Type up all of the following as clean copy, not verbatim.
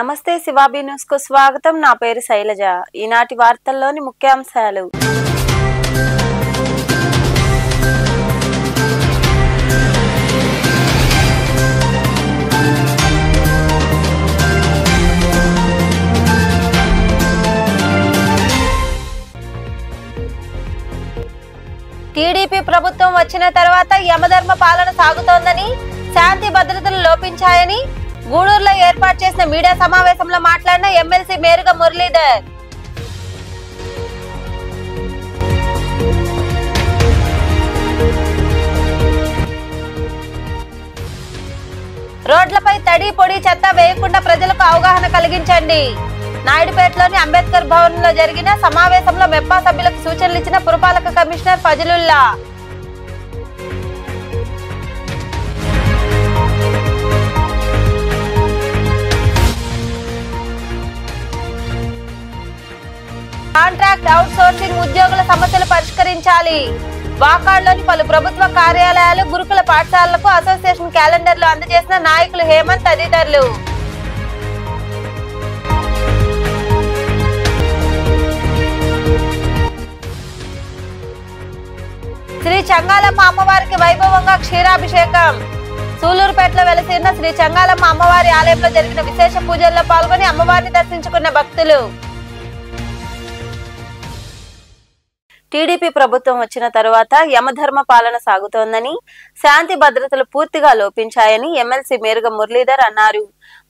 నమస్తే శివాబీ న్యూస్ కు స్వాగతం. నా పేరు శైలజ. ఈనాటి వార్తల్లోని ముఖ్యాంశాలు. టీడీపీ ప్రభుత్వం వచ్చిన తర్వాత యమధర్మ పాలన సాగుతోందని, శాంతి భద్రతలు లోపించాయని గూడూరులో ఏర్పాటు చేసిన మీడియా సమావేశంలో మాట్లాడిన ఎమ్మెల్సీ మేరుగ మురళీధర్. రోడ్లపై తడి పొడి చెత్త వేయకుండా ప్రజలకు అవగాహన కలిగించండి. నాయుడుపేటలోని అంబేద్కర్ భవన్ లో జరిగిన సమావేశంలో మెప్పా సభ్యులకు సూచనలు ఇచ్చిన పురపాలక commissioner Fazalullah. Contract out sourcing ఉద్యోగుల సమస్యలు పరిష్కరించాలి. వాకాడ్లోని పలు ప్రభుత్వ కార్యాలయాలు, గురుకుల పాఠశాలలకు అసోసియేషన్ క్యాలెండర్లు అందజేసిన నాయకులు హేమంత్ తదితరులు. శ్రీ చెంగాలమ్మ అమ్మవారికి వైభవంగా క్షీరాభిషేకం. సూలూరుపేటలో వెలసిన శ్రీ చెంగాలమ్మ అమ్మవారి ఆలయంలో జరిగిన విశేష పూజల్లో పాల్గొని అమ్మవారిని దర్శించుకున్న భక్తులు. టీడీపీ ప్రభుత్వం వచ్చిన తరువాత యమధర్మ పాలన సాగుతోందని, శాంతి భద్రతలు పూర్తిగా లోపించాయని ఎమ్మెల్సీ మేరుగ మురళీధర్ అన్నారు.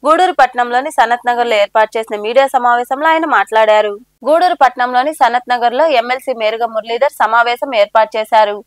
గూడూరు పట్టణంలోని సనత్ నగర్ లో ఏర్పాటు చేసిన మీడియా సమావేశంలో ఆయన మాట్లాడారు. గూడూరు పట్టణంలోని సనత్ నగర్ లో ఎమ్మెల్సీ మేరుగ మురళీధర్ సమావేశం ఏర్పాటు చేశారు.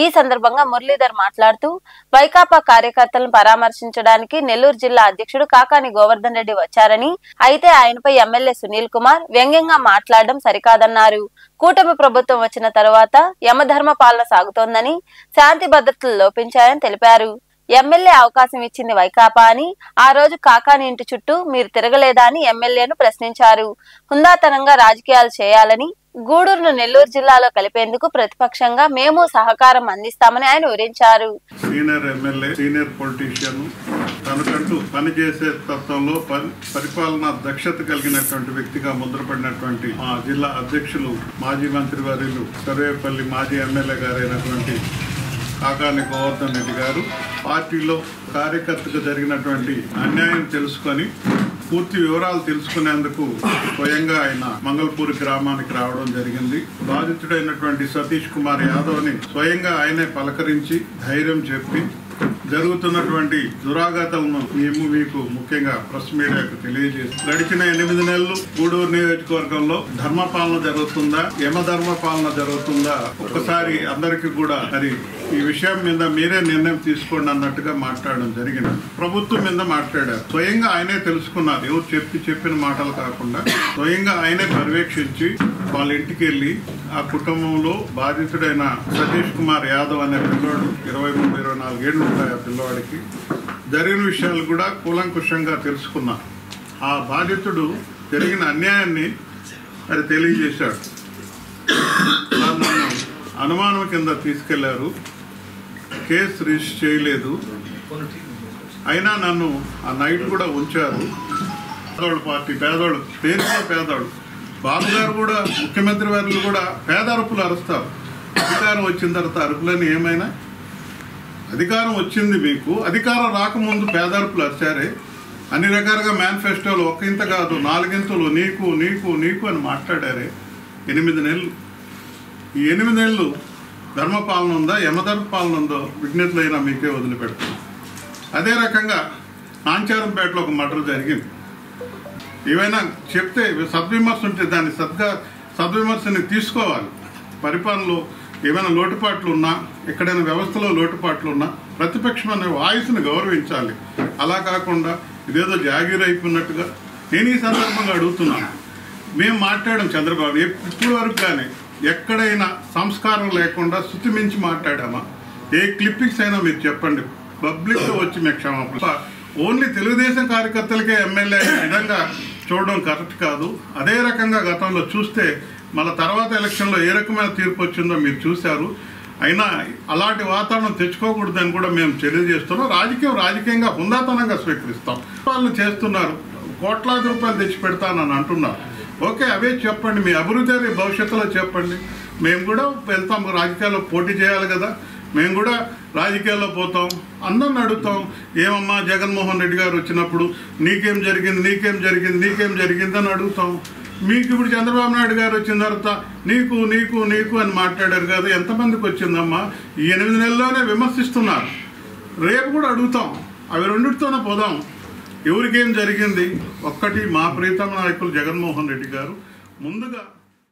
ఈ సందర్భంగా మురళీధర్ మాట్లాడుతూ, వైకాపా కార్యకర్తలను పరామర్శించడానికి నెల్లూరు జిల్లా అధ్యక్షుడు కాకాని గోవర్ధన్ రెడ్డి వచ్చారని, అయితే ఆయనపై ఎమ్మెల్యే సునీల్ కుమార్ వ్యంగ్యంగా మాట్లాడడం సరికాదన్నారు. కూటమి ప్రభుత్వం వచ్చిన తరువాత యమధర్మ పాలన సాగుతోందని, శాంతి భద్రతలు లోపించాయని తెలిపారు. ఎమ్మెల్యే అవకాశం ఇచ్చింది వైకాపా అని, ఆ రోజు కాకాని ఇంటి చుట్టూ మీరు తిరగలేదా అని ఎమ్మెల్యేను ప్రశ్నించారు. హుందాతనంగా రాజకీయాలు చేయాలని, గూడూరును నెల్లూరు జిల్లాలో కలిపేందుకు ప్రతిపక్షంగా మేము సహకారం అందిస్తామని ఆయన వివరించారు. సీనియర్ ఎమ్మెల్యే, సీనియర్ పొలిటీషియన్, తనకంటూ పనిచేసే తత్వంలో పరిపాలనా దక్షత కలిగినటువంటి వ్యక్తిగా ముద్రపడినటువంటి మా జిల్లా అధ్యక్షులు, మాజీ మంత్రి వర్యులు, సర్వేపల్లి మాజీ ఎమ్మెల్యే గారైనటువంటి కాకాని గోవర్ధన్ రెడ్డి గారు పార్టీలో కార్యకర్తకు జరిగినటువంటి అన్యాయం తెలుసుకొని పూర్తి వివరాలు తెలుసుకునేందుకు స్వయంగా ఆయన మంగళపూర్ గ్రామానికి రావడం జరిగింది. బాధితుడైనటువంటి సతీష్ కుమార్ యాదవ్ని స్వయంగా ఆయనే పలకరించి ధైర్యం చెప్పి జరుగుతున్నటువంటి దురాఘాతాలను మేము మీకు ముఖ్యంగా ప్రెస్ మీడియాకు తెలియజేసి, గడిచిన 8 నెలలు గూడూరు నియోజకవర్గంలో ధర్మపాలన జరుగుతుందా, యమధర్మ పాలన జరుగుతుందా, ఒకసారి అందరికీ కూడా మరి ఈ విషయం మీద మీరే నిర్ణయం తీసుకోండి అన్నట్టుగా మాట్లాడడం జరిగింది. ప్రభుత్వం మీద మాట్లాడారు. స్వయంగా ఆయనే తెలుసుకున్నారు. ఎవరు చెప్పిన మాటలు కాకుండా స్వయంగా ఆయనే పర్యవేక్షించి వాళ్ళ ఇంటికి వెళ్ళి ఆ కుటుంబంలో బాధితుడైన సతీష్ కుమార్ యాదవ్ అనే పిల్లవాడు, 23-24 ఏళ్ళు ఉంటాయి ఆ పిల్లవాడికి, జరిగిన విషయాలు కూడా కూలంకుషంగా తెలుసుకున్నారు. ఆ బాధితుడు జరిగిన అన్యాయాన్ని అది తెలియజేశాడు. నన్ను అనుమానం కింద తీసుకెళ్లారు, కేసు రిజిస్టర్ చేయలేదు, అయినా నన్ను ఆ నైట్ కూడా ఉంచారు. పేదోళ్ళు పార్టీ, పేదోళ్ళు పేరుగా పేదోళ్ళు, బాబు గారు కూడా, ముఖ్యమంత్రి వారు కూడా పేద అరుపులు అరుస్తారు. అధికారం వచ్చిన తర్వాత అరుపులని ఏమైనా? అధికారం వచ్చింది మీకు, అధికారం రాకముందు పేద అరుపులు అరిచారే. అన్ని రకాలుగా మేనిఫెస్టోలు ఒక్క ఇంత కాదు 4 ఇంతలు నీకు నీకు నీకు అని మాట్లాడారే. 8 నెలలు. ఈ 8 నెలలు ధర్మపాలన ఉందా, యమధర్మ పాలన ఉందో విజ్ఞతలైనా మీకే వదిలిపెడతాం. అదే రకంగా నాంచారంపేటలో ఒక మర్డర్ జరిగింది. ఏవైనా చెప్తే సద్విమర్శ ఉంటే దాన్ని సద్విమర్శని తీసుకోవాలి. పరిపాలనలో ఏమైనా లోటుపాట్లు ఉన్నా, ఎక్కడైనా వ్యవస్థలో లోటుపాట్లు ఉన్నా ప్రతిపక్షం అనే వాయిస్ని గౌరవించాలి. అలా కాకుండా ఇదేదో జాగీర్ అయిపోయినట్టుగా. నేను ఈ సందర్భంగా అడుగుతున్నాను, మేము మాట్లాడాం చంద్రబాబు ఇప్పుడు వరకు కానీ ఎక్కడైనా సంస్కారం లేకుండా శృతి మించి మాట్లాడామా? ఏ క్లిప్పింగ్స్ అయినా మీరు చెప్పండి. పబ్లిక్లో వచ్చి మేము క్షమాపణ. ఓన్లీ తెలుగుదేశం కార్యకర్తలకే ఎమ్మెల్యే విధంగా చూడడం కరెక్ట్ కాదు. అదే రకంగా గతంలో చూస్తే మళ్ళీ తర్వాత ఎలక్షన్లో ఏ రకమైన తీర్పు వచ్చిందో మీరు చూశారు. అయినా అలాంటి వాతావరణం తెచ్చుకోకూడదని కూడా మేము తెలియజేస్తున్నాం. రాజకీయంగా హుందాతనంగా స్వీకరిస్తాం. వాళ్ళు చేస్తున్నారు. కోట్లాది రూపాయలు తెచ్చి పెడతానని అంటున్నారు. ఓకే, అవే చెప్పండి, మీ అభివృద్ధి భవిష్యత్తులో చెప్పండి. మేము కూడా వెళ్తాం, రాజకీయాల్లో పోటీ చేయాలి కదా, మేము కూడా రాజకీయాల్లో పోతాం, అందరిని అడుగుతాం. ఏమమ్మా జగన్మోహన్ రెడ్డి గారు వచ్చినప్పుడు నీకేం జరిగింది నీకేం జరిగింది నీకేం జరిగింది అని అడుగుతాం. మీకు ఇప్పుడు చంద్రబాబు నాయుడు గారు వచ్చిన తర్వాత నీకు నీకు నీకు అని మాట్లాడారు కదా, ఎంతమందికి వచ్చిందమ్మా? ఈ 8 నెలల్లోనే విమర్శిస్తున్నారు. రేపు కూడా అడుగుతాం, అవి రెండిటితోనే పోదాం. ఎవరికేం జరిగింది? ఒక్కటి, మా ప్రీతమ నాయకులు జగన్మోహన్ రెడ్డి గారు ముందుగా.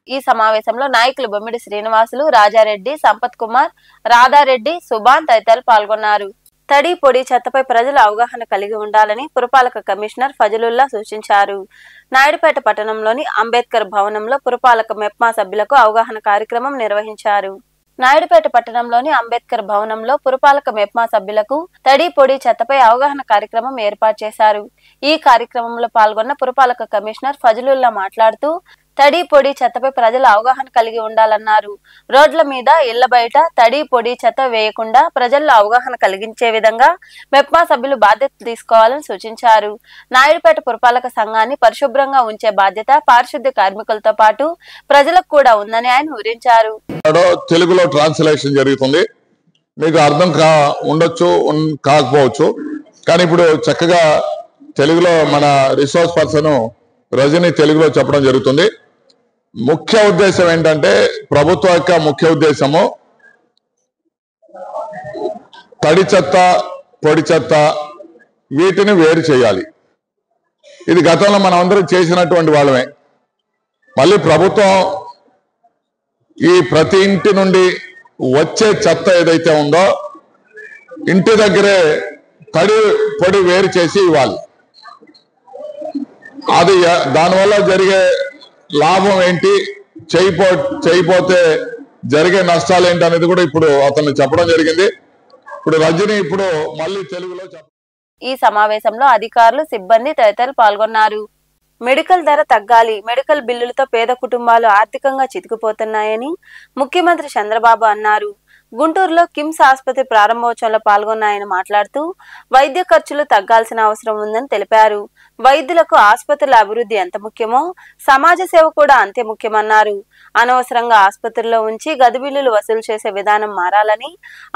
ఈ సమావేశంలో నాయకులు బొమ్మిడి శ్రీనివాసులు, రాజారెడ్డి, సంపత్ కుమార్, రాధారెడ్డి, సుభాన్ తదితరులు పాల్గొన్నారు. తడి పొడి చెత్తపై ప్రజలు అవగాహన కలిగి ఉండాలని పురపాలక కమిషనర్ ఫజలుల్లా సూచించారు. నాయుడుపేట పట్టణంలోని అంబేద్కర్ భవనంలో పురపాలక మెప్మా సభ్యులకు అవగాహన కార్యక్రమం నిర్వహించారు. నాయుడుపేట పట్టణంలోని అంబేద్కర్ భవనంలో పురపాలక మెప్మా సభ్యులకు తడి పొడి చెత్తపై అవగాహన కార్యక్రమం ఏర్పాటు చేశారు. ఈ కార్యక్రమంలో పాల్గొన్న పురపాలక కమిషనర్ ఫజలుల్లా మాట్లాడుతూ తడి పొడి చెత్తపై ప్రజలు అవగాహన కలిగి ఉండాలన్నారు. రోడ్ల మీద, ఇళ్ల బయట తడి పొడి చెత్త వేయకుండా ప్రజల్లో అవగాహన కలిగించే విధంగా మెప్మా సభ్యులు బాధ్యతలు తీసుకోవాలని సూచించారు. నాయుడుపేట పురపాలక సంఘాన్ని పరిశుభ్రంగా ఉంచే బాధ్యత పారిశుద్ధ్య కార్మికులతో పాటు ప్రజలకు కూడా ఉందని ఆయన వివరించారు. తెలుగులో ట్రాన్స్లేషన్ జరుగుతుంది, మీకు అర్థం ఉండొచ్చు కాకపోవచ్చు, కానీ ఇప్పుడు చక్కగా తెలుగులో మన రిసోర్స్ పర్సన్ రజని తెలుగులో చెప్పడం జరుగుతుంది. ముఖ్య ఉద్దేశం ఏంటంటే, ప్రభుత్వ యొక్క ముఖ్య ఉద్దేశము తడి చెత్త పొడి చెత్త వీటిని వేరు చేయాలి. ఇది గతంలో మనం అందరం చేసినటువంటి వాళ్ళమే. మళ్ళీ ప్రభుత్వం ఈ ప్రతి ఇంటి నుండి వచ్చే చెత్త ఏదైతే ఉందో ఇంటి దగ్గరే తడి పొడి వేరు చేసి ఇవ్వాలి. అది దానివల్ల జరిగే లాభం ఏంటి, చేయపోతే జరిగే నష్టాలు ఏంటి అనేది కూడా ఇప్పుడు అతను చెప్పడం జరిగింది. ఇప్పుడు రజని ఇప్పుడు మళ్ళీ తెలుగులో ఈ సమావేశంలో అధికారులు, సిబ్బంది తదితరులు పాల్గొన్నారు. మెడికల్ ధర తగ్గాలి, మెడికల్ బిల్లులతో పేద కుటుంబాలు ఆర్థికంగా చితికిపోతున్నాయని ముఖ్యమంత్రి చంద్రబాబు అన్నారు. గుంటూరులో కిమ్స్ ఆసుపత్రి ప్రారంభోత్సవంలో పాల్గొన్న ఆయన మాట్లాడుతూ వైద్య ఖర్చులు తగ్గాల్సిన అవసరం ఉందని తెలిపారు. వైద్యులకు ఆసుపత్రుల అభివృద్ధి ఎంత ముఖ్యమో సమాజ సేవ కూడా అంతే ముఖ్యమన్నారు. అనవసరంగా ఆసుపత్రిలో ఉంచి గది బిల్లులు వసూలు చేసే విధానం మారాలని,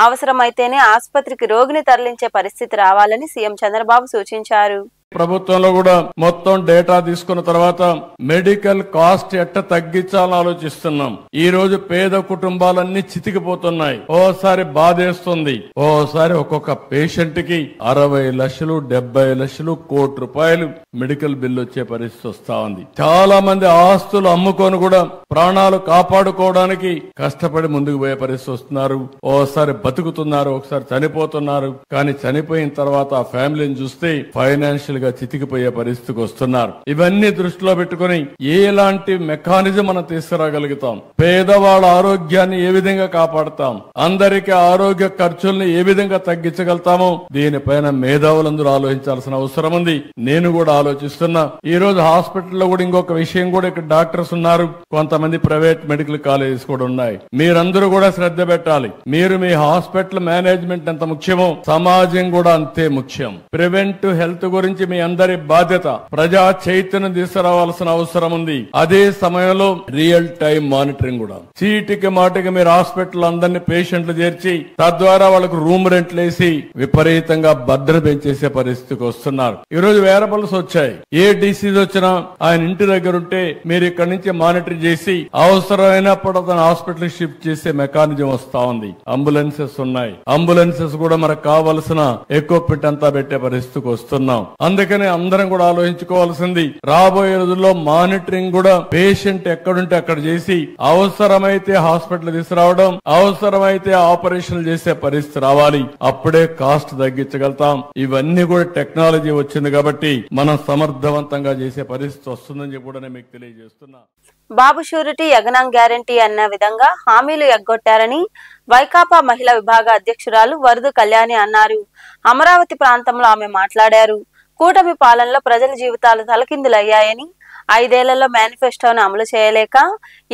అవసరమైతేనే ఆసుపత్రికి రోగిని తరలించే పరిస్థితి రావాలని సీఎం చంద్రబాబు సూచించారు. ప్రభుత్వంలో కూడా మొత్తం డేటా తీసుకున్న తర్వాత మెడికల్ కాస్ట్ ఎట్ట తగ్గించాలని ఆలోచిస్తున్నాం. ఈ రోజు పేద కుటుంబాలన్నీ చితికిపోతున్నాయి. ఓసారి బాధేస్తుంది, ఓసారి ఒక్కొక్క పేషెంట్ కి 60 లక్షలు 70 లక్షలు కోటి రూపాయలు మెడికల్ బిల్లు వచ్చే పరిస్థితి వస్తా ఉంది. చాలా మంది ఆస్తులు అమ్ముకొని కూడా ప్రాణాలు కాపాడుకోవడానికి కష్టపడి ముందుకు పోయే పరిస్థితి వస్తున్నారు. ఓసారి బతుకుతున్నారు, ఒకసారి చనిపోతున్నారు. కానీ చనిపోయిన తర్వాత ఆ ఫ్యామిలీని చూస్తే ఫైనాన్షియల్ గా చితికిపోయే పరిస్థితికి వస్తున్నారు. ఇవన్నీ దృష్టిలో పెట్టుకుని ఎలాంటి మెకానిజం మనం తీసుకురాగలుగుతాం, పేదవాళ్ళ ఆరోగ్యాన్ని ఏ విధంగా కాపాడుతాం, అందరికీ ఆరోగ్య ఖర్చుల్ని ఏ విధంగా తగ్గించగలుగుతామో దీనిపైన మేధావులందరూ ఆలోచించాల్సిన అవసరం ఉంది. నేను కూడా ఆలోచిస్తున్నా. ఈ రోజు హాస్పిటల్లో కూడా ఇంకొక విషయం కూడా, ఇక్కడ డాక్టర్స్ ఉన్నారు, కొంతమంది ప్రైవేట్ మెడికల్ కాలేజెస్ కూడా ఉన్నాయి. మీరందరూ కూడా శ్రద్ధ పెట్టాలి. మీరు మీ హాస్పిటల్ మేనేజ్మెంట్ ఎంత ముఖ్యమో సమాజం కూడా అంతే ముఖ్యం. ప్రివెంటివ్ హెల్త్ గురించి మీ అందరి బాధ్యత. ప్రజా చైతన్యం తీసుకురావాల్సిన అవసరం ఉంది. అదే సమయంలో రియల్ టైం మానిటరింగ్ కూడా. చీటికి మాటికి మీరు హాస్పిటల్ అందరినీ పేషెంట్లు చేర్చి తద్వారా వాళ్ళకు రూమ్ రెంట్లు వేసి విపరీతంగా భద్రత పెంచేసే పరిస్థితికి వస్తున్నారు. ఈ రోజు వేరబుల్స్ వచ్చాయి. ఏ డిసీజ్ వచ్చినా ఆయన ఇంటి దగ్గర ఉంటే మీరు ఇక్కడ నుంచి మానిటర్ చేసి అవసరమైనప్పుడు అతను హాస్పిటల్ షిఫ్ట్ చేసే మెకానిజం వస్తా ఉంది. అంబులెన్సెస్ ఉన్నాయి. అంబులెన్సెస్ కూడా మనకు కావలసిన ఎక్విప్మెంట్ అంతా పెట్టే పరిస్థితికి వస్తున్నాం. అందుకని అందరం కూడా ఆలోచించుకోవాల్సింది, రాబోయే రోజుల్లో మానిటరింగ్ కూడా పేషెంట్ ఎక్కడుంటే అక్కడ చేసి అవసరమైతే హాస్పిటల్ తీసుకురావడం, అవసరమైతే ఆపరేషన్లు చేసే పరిస్థితి రావాలి. అప్పుడే కాస్ట్ తగ్గించగలుగుతాం. ఇవన్నీ కూడా టెక్నాలజీ వచ్చింది కాబట్టి మనం సమర్థవంతంగా చేసే పరిస్థితి వస్తుందని చెప్పి కూడా నేను మీకు తెలియజేస్తున్నా. బాబు షూరిటీ యగనాం గ్యారంటీ అన్న విధంగా హామీలు ఎగ్గొట్టారని వైకాపా మహిళా విభాగ అధ్యక్షురాలు వరదు కళ్యాణి అన్నారు. అమరావతి ప్రాంతంలో ఆమె మాట్లాడారు. కూటమి పాలనలో ప్రజల జీవితాలు తలకిందులయ్యాయని, 5 ఏళ్లలో మేనిఫెస్టోను అమలు చేయలేక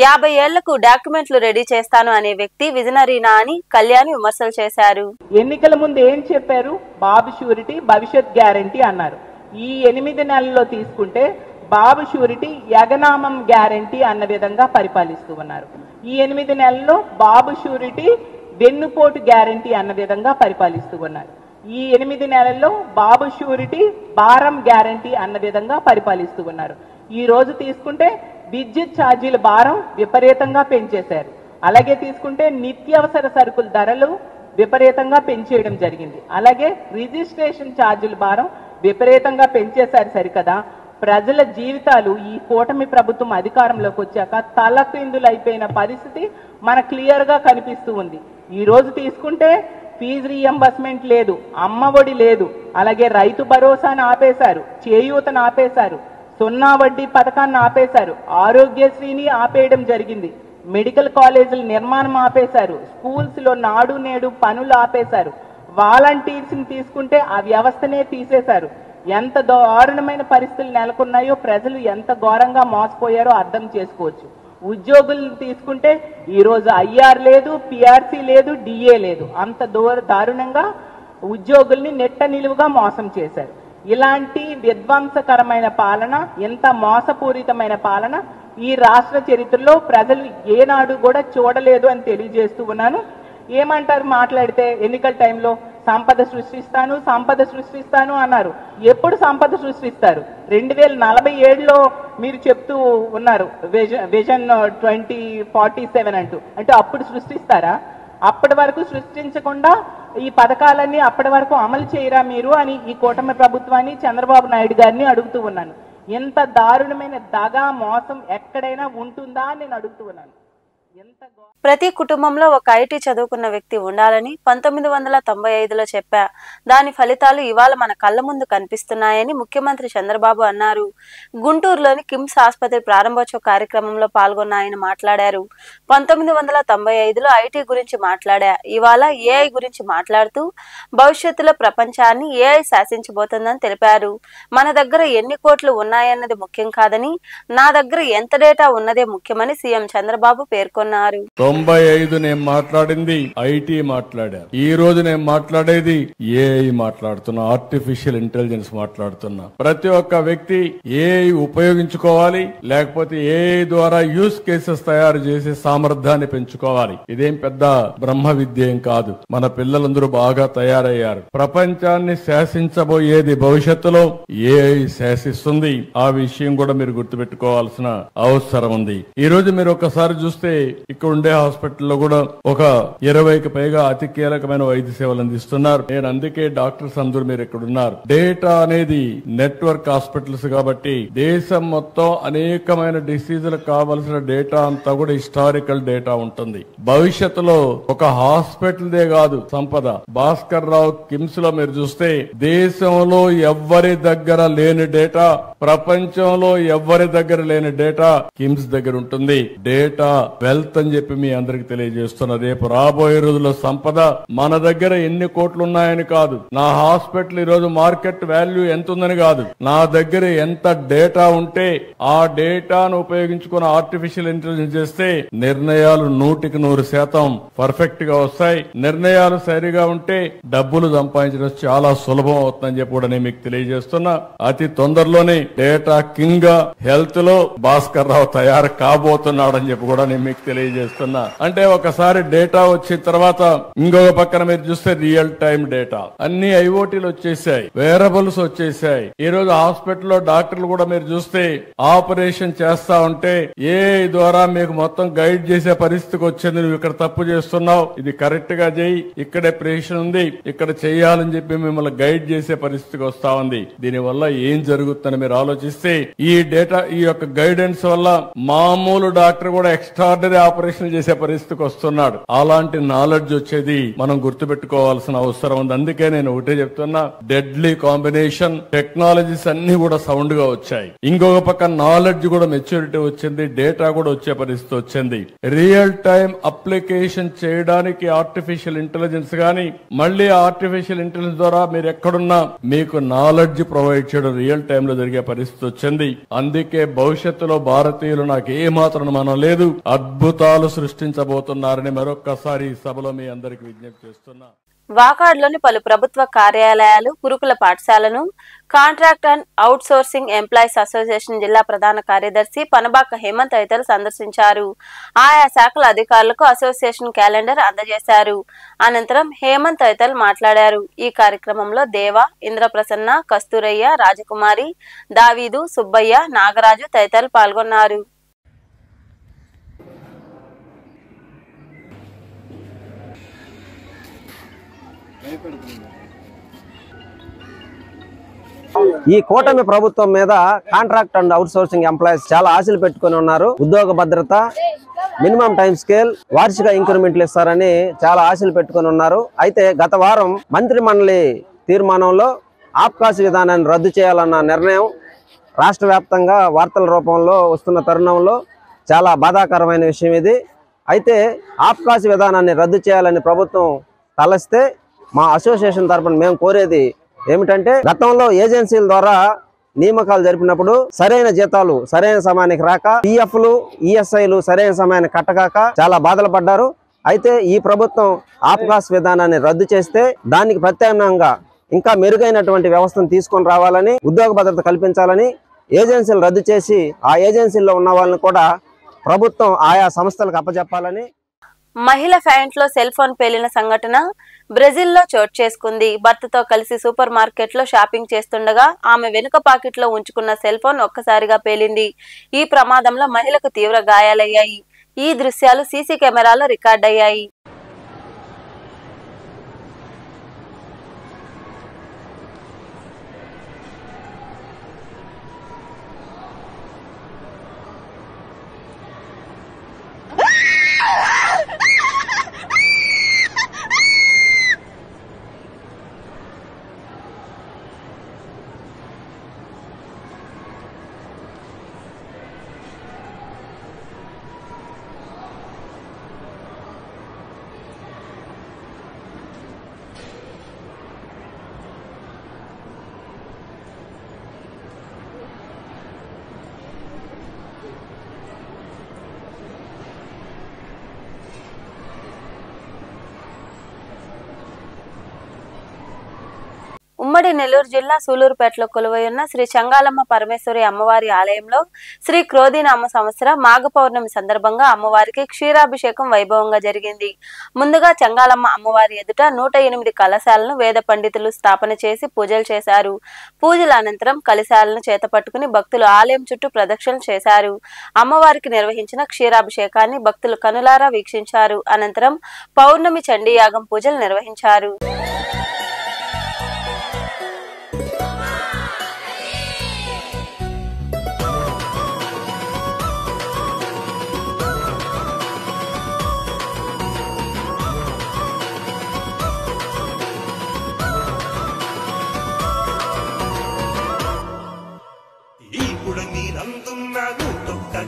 50 ఏళ్లకు డాక్యుమెంట్లు రెడీ చేస్తాను అనే వ్యక్తి విజనరీనా అని కళ్యాణి విమర్శలు చేశారు. ఎన్నికల ముందు ఏం చెప్పారు? బాబు షూరిటీ, భవిష్యత్ గ్యారంటీ అన్నారు. ఈ 8 నెలల్లో తీసుకుంటే బాబు షూరిటీ యగనామం గ్యారంటీ అన్న విధంగా పరిపాలిస్తూ ఉన్నారు. ఈ 8 నెలల్లో బాబు షూరిటీ వెన్నుపోటు గ్యారంటీ అన్న విధంగా పరిపాలిస్తూ ఉన్నారు. ఈ 8 నెలల్లో బాబు షూరిటీ భారం గ్యారంటీ అన్న విధంగా పరిపాలిస్తూ ఉన్నారు. ఈ రోజు తీసుకుంటే విద్యుత్ ఛార్జీల భారం విపరీతంగా పెంచేశారు. అలాగే తీసుకుంటే నిత్యావసర సరుకుల ధరలు విపరీతంగా పెంచేయడం జరిగింది. అలాగే రిజిస్ట్రేషన్ ఛార్జీల భారం విపరీతంగా పెంచేశారు. సరికదా ప్రజల జీవితాలు ఈ కూటమి ప్రభుత్వం అధికారంలోకి వచ్చాక తలకిందులైపోయిన పరిస్థితి మనకు క్లియర్ గా కనిపిస్తూ ఉంది. ఈ రోజు తీసుకుంటే ఫీజు రీఎంబర్స్మెంట్ లేదు, అమ్మఒడి లేదు, అలాగే రైతు భరోసాను ఆపేశారు, చేయూతను ఆపేశారు, 0 వడ్డీ పథకాన్ని ఆపేశారు, ఆరోగ్యశ్రీని ఆపేయడం జరిగింది, మెడికల్ కాలేజీల నిర్మాణం ఆపేశారు, స్కూల్స్ లో నాడు నేడు పనులు ఆపేశారు, వాలంటీర్స్ ని తీసుకుంటే ఆ వ్యవస్థనే తీసేశారు. ఎంత దారుణమైన పరిస్థితులు నెలకొన్నాయో, ప్రజలు ఎంత ఘోరంగా మోసపోయారో అర్థం చేసుకోవచ్చు. ఉద్యోగులను తీసుకుంటే ఈ రోజు ఐఆర్ లేదు, పిఆర్సీ లేదు, డిఏ లేదు. అంత దారుణంగా ఉద్యోగుల్ని నెట్ట నిలువుగా మోసం చేశారు. ఇలాంటి విధ్వంసకరమైన పాలన, ఎంత మోసపూరితమైన పాలన ఈ రాష్ట్ర చరిత్రలో ప్రజలు ఏనాడు కూడా చూడలేదు అని తెలియజేస్తూ ఉన్నాను. ఏమంటారు మాట్లాడితే ఎన్నికల టైంలో సంపద సృష్టిస్తాను అన్నారు. ఎప్పుడు సంపద సృష్టిస్తారు? 2047లో మీరు చెప్తూ ఉన్నారు విజన్ 2047 అంటూ. అంటే అప్పుడు సృష్టిస్తారా? అప్పటి వరకు సృష్టించకుండా ఈ పథకాలన్నీ అప్పటి వరకు అమలు చేయరా మీరు అని ఈ కూటమి ప్రభుత్వాన్ని, చంద్రబాబు నాయుడు గారిని అడుగుతూ ఉన్నాను. ఎంత దారుణమైన దగా మోసం ఎక్కడైనా ఉంటుందా అని నేను అడుగుతూ ఉన్నాను. ప్రతి కుటుంబంలో ఒక ఐటీ చదువుకున్న వ్యక్తి ఉండాలని 1995లో చెప్పా. దాని ఫలితాలు ఇవాళ మన కళ్ళ ముందు కనిపిస్తున్నాయని ముఖ్యమంత్రి చంద్రబాబు అన్నారు. గుంటూరులోని కిమ్స్ ఆసుపత్రి ప్రారంభోత్సవ కార్యక్రమంలో పాల్గొన్న ఆయన మాట్లాడారు. 1995లో ఐటీ గురించి మాట్లాడా, ఇవాళ ఏఐ గురించి మాట్లాడుతూ భవిష్యత్తులో ప్రపంచాన్ని ఏఐ శాసించబోతుందని తెలిపారు. మన దగ్గర ఎన్ని కోట్లు ఉన్నాయన్నది ముఖ్యం కాదని, నా దగ్గర ఎంత డేటా ఉన్నదే ముఖ్యమని సీఎం చంద్రబాబు పేర్కొన్నారు. 95 నేను మాట్లాడింది ఐటీ మాట్లాడారు. ఈ రోజు నేను మాట్లాడేది ఏఐ మాట్లాడుతున్నా, ఆర్టిఫిషియల్ ఇంటెలిజెన్స్ మాట్లాడుతున్నా. ప్రతి ఒక్క వ్యక్తి ఏఐ ఉపయోగించుకోవాలి, లేకపోతే ఏఐ ద్వారా యూస్ కేసెస్ తయారు చేసే సామర్థ్యాన్ని పెంచుకోవాలి. ఇదేం పెద్ద బ్రహ్మ విద్య ఏం కాదు. మన పిల్లలందరూ బాగా తయారయ్యారు. ప్రపంచాన్ని శాసించబోయేది భవిష్యత్తులో ఏఐ శాసిస్తుంది. ఆ విషయం కూడా మీరు గుర్తుపెట్టుకోవాల్సిన అవసరం ఉంది. ఈ రోజు మీరు ఒకసారి చూస్తే ఇక్కడ ఉండే హాస్పిటల్లో కూడా ఒక 20కి పైగా అతి కీలకమైన వైద్య సేవలు అందిస్తున్నారు. నేను అందుకే డాక్టర్స్ అందరూ మీరు ఇక్కడ ఉన్నారు. డేటా అనేది నెట్వర్క్ హాస్పిటల్స్ కాబట్టి దేశం మొత్తం అనేకమైన డిసీజులకు కావలసిన డేటా అంతా కూడా హిస్టారికల్ డేటా ఉంటుంది. భవిష్యత్తులో ఒక హాస్పిటల్ దే కాదు సంపద. భాస్కర్ రావు కిమ్స్ లో మీరు చూస్తే దేశంలో ఎవ్వరి దగ్గర లేని డేటా, ప్రపంచంలో ఎవ్వరి దగ్గర లేని డేటా కిమ్స్ దగ్గర ఉంటుంది. డేటా వెల్త్ అని చెప్పి మీ అందరికి తెలియజేస్తున్నా. రేపు రాబోయే రోజుల్లో సంపద మన దగ్గర ఎన్ని కోట్లు ఉన్నాయని కాదు, నా హాస్పిటల్ ఈ రోజు మార్కెట్ వాల్యూ ఎంత ఉందని కాదు, నా దగ్గర ఎంత డేటా ఉంటే ఆ డేటాను ఉపయోగించుకుని ఆర్టిఫిషియల్ ఇంటెలిజెన్స్ చేస్తే నిర్ణయాలు 100% పర్ఫెక్ట్ గా వస్తాయి. నిర్ణయాలు సరిగా ఉంటే డబ్బులు సంపాదించడం చాలా సులభం అవుతుందని చెప్పి కూడా నేను మీకు తెలియజేస్తున్నా. అతి తొందరలోనే డేటా కింగ్ గా హెల్త్ లో భాస్కర్ రావు తయారు కాబోతున్నాడు అని చెప్పి కూడా నేను మీకు తెలియజేస్తున్నా. అంటే ఒకసారి డేటా వచ్చిన తర్వాత ఇంకొక పక్కన మీరు చూస్తే రియల్ టైం డేటా అన్ని ఐఓటీలు వచ్చేసాయి, వేరబుల్స్ వచ్చేసాయి. ఈ రోజు హాస్పిటల్లో డాక్టర్లు కూడా మీరు చూస్తే ఆపరేషన్ చేస్తా ఉంటే ఏఐ ద్వారా మీకు మొత్తం గైడ్ చేసే పరిస్థితికి వచ్చింది. నువ్వు ఇక్కడ తప్పు చేస్తున్నావు, ఇది కరెక్ట్ గా చేయి, ఇక్కడే ప్రేషన్ ఉంది, ఇక్కడ చేయాలని చెప్పి మిమ్మల్ని గైడ్ చేసే పరిస్థితికి వస్తా ఉంది. దీని వల్ల ఏం జరుగుతుందని మీరు ఆలోచిస్తే ఈ డేటా, ఈ యొక్క గైడెన్స్ వల్ల మామూలు డాక్టర్ కూడా ఎక్స్ట్రార్డినరీ ఆపరేషన్ చేసే పరిస్థితికి వస్తున్నాడు. అలాంటి నాలెడ్జ్ వచ్చేది మనం గుర్తుపెట్టుకోవాల్సిన అవసరం ఉంది. అందుకే నేను ఒకటే చెప్తున్నా, డెడ్లీ కాంబినేషన్ టెక్నాలజీస్ అన్ని కూడా సౌండ్ గా వచ్చాయి. ఇంకొక పక్క నాలెడ్జ్ కూడా మెచ్యూరిటీ వచ్చింది, డేటా కూడా వచ్చే పరిస్థితి వచ్చింది. రియల్ టైం అప్లికేషన్ చేయడానికి ఆర్టిఫిషియల్ ఇంటెలిజెన్స్ గానీ, మళ్ళీ ఆర్టిఫిషియల్ ఇంటెలిజెన్స్ ద్వారా మీరు ఎక్కడున్నా మీకు నాలెడ్జ్ ప్రొవైడ్ చేయడం రియల్ టైమ్ లో జరిగే పరిస్థితి వచ్చింది. అందుకే భవిష్యత్తులో భారతీయులు నాకు ఏ మాత్రం మనం లేదు, అద్భుతాలు సృష్టించబోతున్నారని మరొక్కసారి ఈ సభలో మీ అందరికి విజ్ఞప్తి చేస్తున్నా. వాకాడ్లోని పలు ప్రభుత్వ కార్యాలయాలు, గురుకుల పాఠశాలను contract and out sourcing employees association జిల్లా ప్రధాన కార్యదర్శి పనబాక హేమంత్ తదితరులు సందర్శించారు. ఆయా శాఖల అధికారులకు అసోసియేషన్ క్యాలెండర్ అందజేశారు. అనంతరం హేమంత్ తదితరులు మాట్లాడారు. ఈ కార్యక్రమంలో దేవ, ఇంద్రప్రసన్న, కస్తూరయ్య, రాజకుమారి, దావీదు, సుబ్బయ్య, నాగరాజు తదితరులు పాల్గొన్నారు. ఈ కూటమి ప్రభుత్వం మీద contract and out sourcing employees చాలా ఆశలు పెట్టుకుని ఉన్నారు. ఉద్యోగ భద్రత, మినిమం టైం స్కేల్, వార్షిక ఇంక్రిమెంట్లు ఇస్తారని చాలా ఆశలు పెట్టుకుని ఉన్నారు. అయితే గత వారం మంత్రి మండలి తీర్మానంలో ఆబ్కాస్ విధానాన్ని రద్దు చేయాలన్న నిర్ణయం రాష్ట్ర వ్యాప్తంగా వార్తల రూపంలో వస్తున్న తరుణంలో చాలా బాధాకరమైన విషయం ఇది. అయితే ఆబ్కాస్ విధానాన్ని రద్దు చేయాలని ప్రభుత్వం తలస్తే మా అసోసియేషన్ తరఫున మేము కోరేది ఏమిటంటే, గతంలో ఏజెన్సీల ద్వారా నియామకాలు జరిపినప్పుడు సరైన జీతాలు సరైన సమయానికి రాక, పిఎఫ్లు, ఈఎస్ఐలు సరైన సమయానికి కట్టగాక చాలా బాధలు పడ్డారు. అయితే ఈ ప్రభుత్వం ఆబ్కాస్ విధానాన్ని రద్దు చేస్తే దానికి ప్రత్యామ్నాయంగా ఇంకా మెరుగైనటువంటి వ్యవస్థను తీసుకొని రావాలని, ఉద్యోగ భద్రత కల్పించాలని, ఏజెన్సీలు రద్దు చేసి ఆ ఏజెన్సీల్లో ఉన్న వాళ్ళని కూడా ప్రభుత్వం ఆయా సంస్థలకు అప్పచెప్పాలని. మహిళ ప్యాంట్లో సెల్ ఫోన్ పేలిన సంఘటన బ్రెజిల్లో చోటు చేసుకుంది. భర్తతో కలిసి సూపర్ మార్కెట్లో షాపింగ్ చేస్తుండగా ఆమె వెనుక పాకెట్లో ఉంచుకున్న సెల్ ఫోన్ ఒక్కసారిగా పేలింది. ఈ ప్రమాదంలో మహిళకు తీవ్ర గాయాలయ్యాయి. ఈ దృశ్యాలు సీసీ కెమెరాలో రికార్డయ్యాయి. ఉమ్మడి నెల్లూరు జిల్లా సూలూరుపేటలో కొలువైయున్న శ్రీ చెంగాలమ్మ పరమేశ్వరి అమ్మవారి ఆలయంలో శ్రీ క్రోధినామ సంవత్సర మాఘ పౌర్ణమి సందర్భంగా అమ్మవారికి క్షీరాభిషేకం వైభవంగా జరిగింది. ముందుగా చెంగాలమ్మ అమ్మవారి ఎదుట 108 కలశాలను వేద పండితులు స్థాపన చేసి పూజలు చేశారు. పూజల అనంతరం కలశాలను చేతపట్టుకుని భక్తులు ఆలయం చుట్టూ ప్రదక్షిణలు చేశారు. అమ్మవారికి నిర్వహించిన క్షీరాభిషేకాన్ని భక్తులు కనులారా వీక్షించారు. అనంతరం పౌర్ణమి చండీయాగం పూజలు నిర్వహించారు.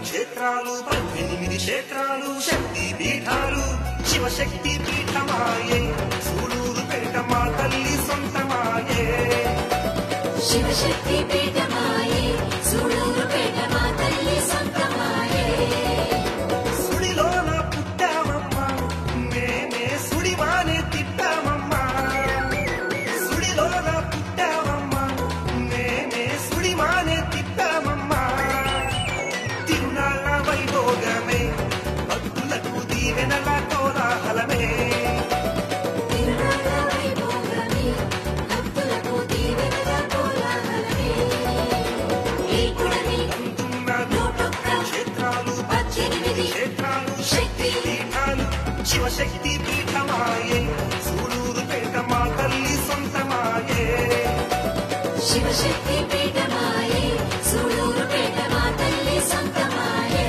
క్షేత్రాలు 18 క్షేత్రాలు శక్తి పీఠాలు శివశక్తి పీఠమాయే సూలూరుపేట మా తల్లి సొంతమాయే శివశక్తి పీఠమాయే సూలూరుపేట మా తల్లి సొంతమాయే సుడిలోన పుట్టామమ్మా మేమే సుడివానే తిట్టామమ్మా సుడిలోన పుట్టామమ్మా మేమే సుడివానే తిట్టామమ్మా వైభోగమే భక్తులకు దీవెనల కోలాహలమే క్షేత్రాలు 18 క్షేత్రాలు శక్తి పీఠాలు శివశక్తి పీఠమాయే సూలూరుపేట మా తల్లి సొంతమాయే శివశక్తి పీఠమాయే సూలూరుపేట మా తల్లి సొంతమాయే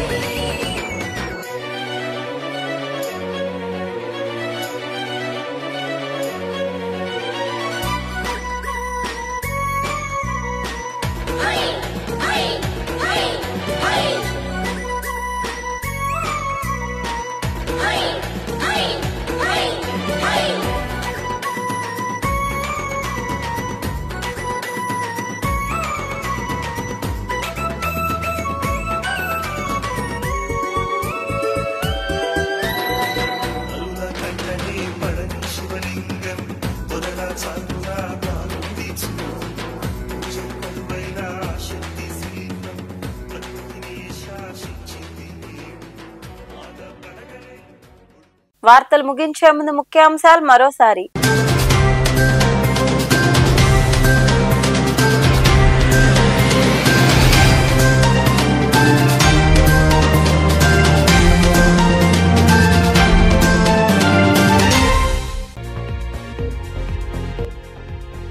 వార్తలు ముగించే ముందు ముఖ్యాంశాలు మరోసారి.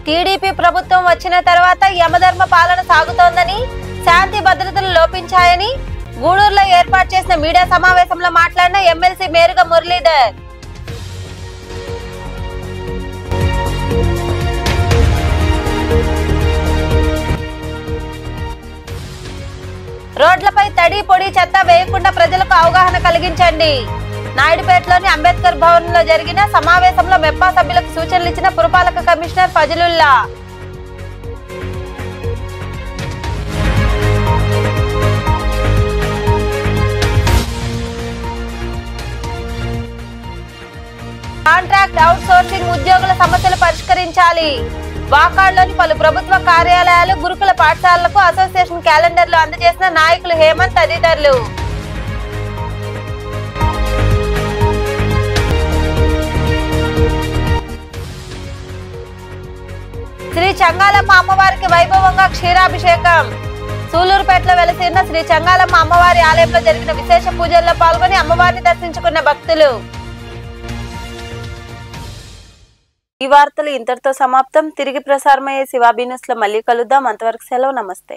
టీడీపీ ప్రభుత్వం వచ్చిన తర్వాత యమధర్మ పాలన సాగుతోందని, శాంతి భద్రతలు లోపించాయని గూడూరులో ఏర్పాటు చేసిన మీడియా సమావేశంలో మాట్లాడిన ఎమ్మెల్సీ మేరుగ మురళీధర్. రోడ్లపై తడి పొడి చెత్త వేయకుండా ప్రజలకు అవగాహన కలిగించండి. నాయుడుపేటలోని అంబేద్కర్ భవన్ లో జరిగిన సమావేశంలో మెప్పా సభ్యులకు సూచనలు ఇచ్చిన పురపాలక commissioner Fazalullah. Contract out sourcing ఉద్యోగుల సమస్యలు పరిష్కరించాలి. వాకాడ్లోని పలు ప్రభుత్వ కార్యాలయాలు, గురుకుల పాఠశాలలకు అసోసియేషన్ క్యాలెండర్లు అందజేసిన నాయకులు హేమంత్ తదితరులు. శ్రీ చంగాలమ్మ అమ్మవారికి వైభవంగా క్షీరాభిషేకం. సూలూరుపేటలో వెలసిన శ్రీ చంగాలమ్మ అమ్మవారి ఆలయంలో జరిగిన విశేష పూజల్లో పాల్గొని అమ్మవారిని దర్శించుకున్న భక్తులు. ఈ వార్తలు ఇంతటితో సమాప్తం. తిరిగి ప్రసారమయ్యే శివాబీ న్యూస్ లో మళ్ళీ కలుద్దాం. అంతవరకు సెలవు. నమస్తే.